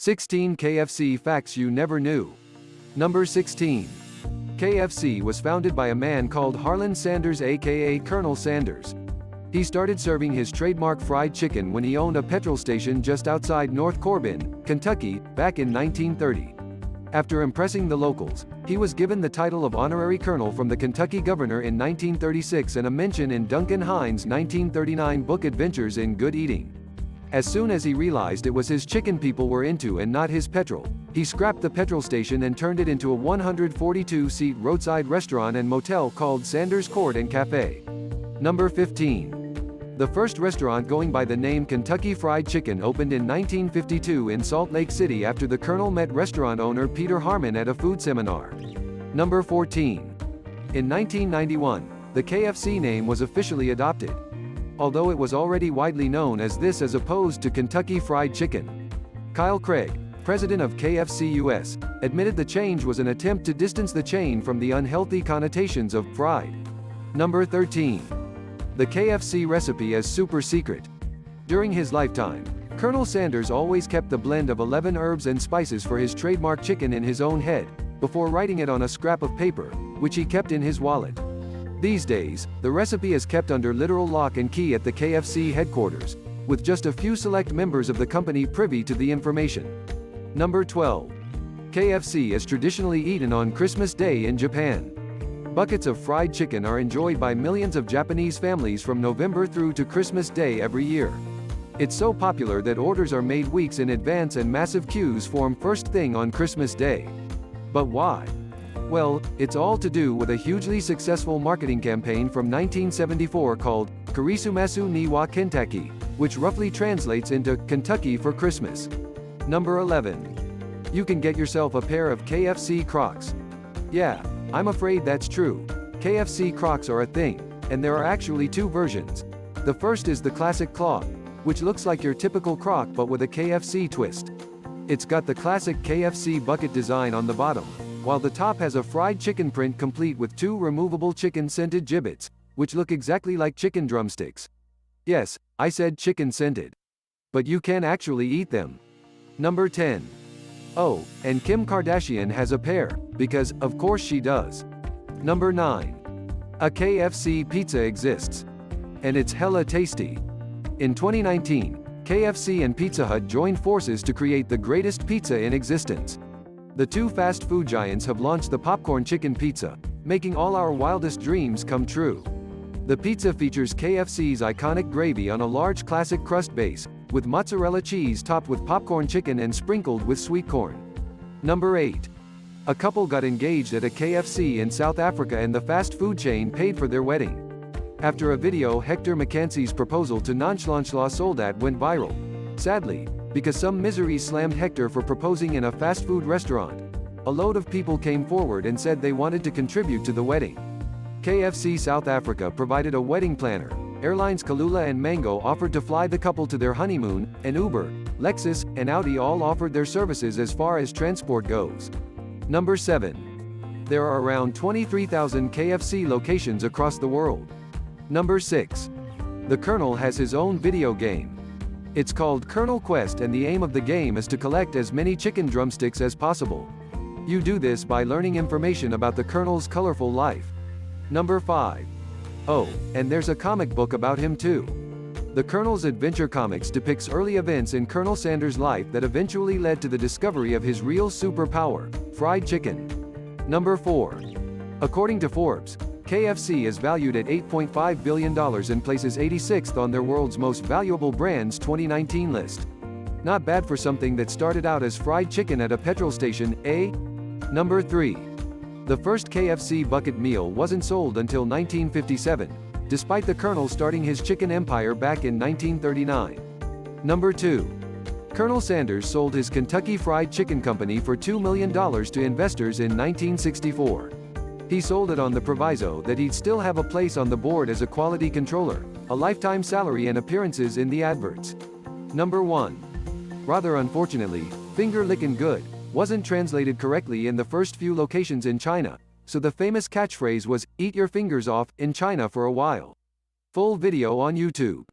16 KFC Facts You Never Knew. Number 16. KFC was founded by a man called Harlan Sanders aka Colonel Sanders. He started serving his trademark fried chicken when he owned a petrol station just outside North Corbin, Kentucky, back in 1930. After impressing the locals, he was given the title of honorary colonel from the Kentucky governor in 1936 and a mention in Duncan Hines' 1939 book Adventures in Good Eating. As soon as he realized it was his chicken people were into and not his petrol, he scrapped the petrol station and turned it into a 142-seat roadside restaurant and motel called Sanders Court and Cafe. Number 15. The first restaurant going by the name Kentucky Fried Chicken opened in 1952 in Salt Lake City after the Colonel met restaurant owner Peter Harmon at a food seminar. Number 14. In 1991, the KFC name was officially adopted, although it was already widely known as this as opposed to Kentucky Fried Chicken. Kyle Craig, president of KFC US, admitted the change was an attempt to distance the chain from the unhealthy connotations of fried. Number 13. The KFC recipe is super secret. During his lifetime, Colonel Sanders always kept the blend of 11 herbs and spices for his trademark chicken in his own head, before writing it on a scrap of paper, which he kept in his wallet. These days, the recipe is kept under literal lock and key at the KFC headquarters, with just a few select members of the company privy to the information. Number 12. KFC is traditionally eaten on Christmas Day in Japan. Buckets of fried chicken are enjoyed by millions of Japanese families from November through to Christmas Day every year. It's so popular that orders are made weeks in advance and massive queues form first thing on Christmas Day. But why? Well, it's all to do with a hugely successful marketing campaign from 1974 called Kurisumasu ni wa Kentucky, which roughly translates into Kentucky for Christmas. Number 11. You can get yourself a pair of KFC Crocs. Yeah, I'm afraid that's true. KFC Crocs are a thing, and there are actually two versions. The first is the classic clog, which looks like your typical Croc but with a KFC twist. It's got the classic KFC bucket design on the bottom, while the top has a fried chicken print complete with two removable chicken-scented giblets, which look exactly like chicken drumsticks. Yes, I said chicken-scented. But you can actually eat them. Number 10. Oh, and Kim Kardashian has a pair, because, of course she does. Number 9. A KFC pizza exists. And it's hella tasty. In 2019, KFC and Pizza Hut joined forces to create the greatest pizza in existence. The two fast food giants have launched the popcorn chicken pizza, making all our wildest dreams come true. The pizza features KFC's iconic gravy on a large classic crust base, with mozzarella cheese topped with popcorn chicken and sprinkled with sweet corn. Number 8. A couple got engaged at a KFC in South Africa and the fast food chain paid for their wedding. After a video Hector McKenzie's proposal to Nonchalantla Soldat went viral. Sadly, because some misery slammed Hector for proposing in a fast food restaurant, a load of people came forward and said they wanted to contribute to the wedding. KFC South Africa provided a wedding planner, airlines Kalula and Mango offered to fly the couple to their honeymoon, and Uber, Lexus, and Audi all offered their services as far as transport goes. Number 7. There are around 23,000 KFC locations across the world. Number 6. The Colonel has his own video game. It's called Colonel Quest and the aim of the game is to collect as many chicken drumsticks as possible. You do this by learning information about the Colonel's colorful life. Number 5. Oh, and there's a comic book about him too. The Colonel's Adventure Comics depicts early events in Colonel Sanders' life that eventually led to the discovery of his real superpower, fried chicken. Number 4. According to Forbes, KFC is valued at $8.5 billion and places 86th on their World's Most Valuable Brands 2019 list. Not bad for something that started out as fried chicken at a petrol station, eh? Number 3. The first KFC bucket meal wasn't sold until 1957, despite the Colonel starting his chicken empire back in 1939. Number 2. Colonel Sanders sold his Kentucky Fried Chicken Company for $2 million to investors in 1964. He sold it on the proviso that he'd still have a place on the board as a quality controller, a lifetime salary and appearances in the adverts. Number 1. Rather unfortunately, finger lickin' good wasn't translated correctly in the first few locations in China, so the famous catchphrase was, "Eat your fingers off," in China for a while. Full video on YouTube.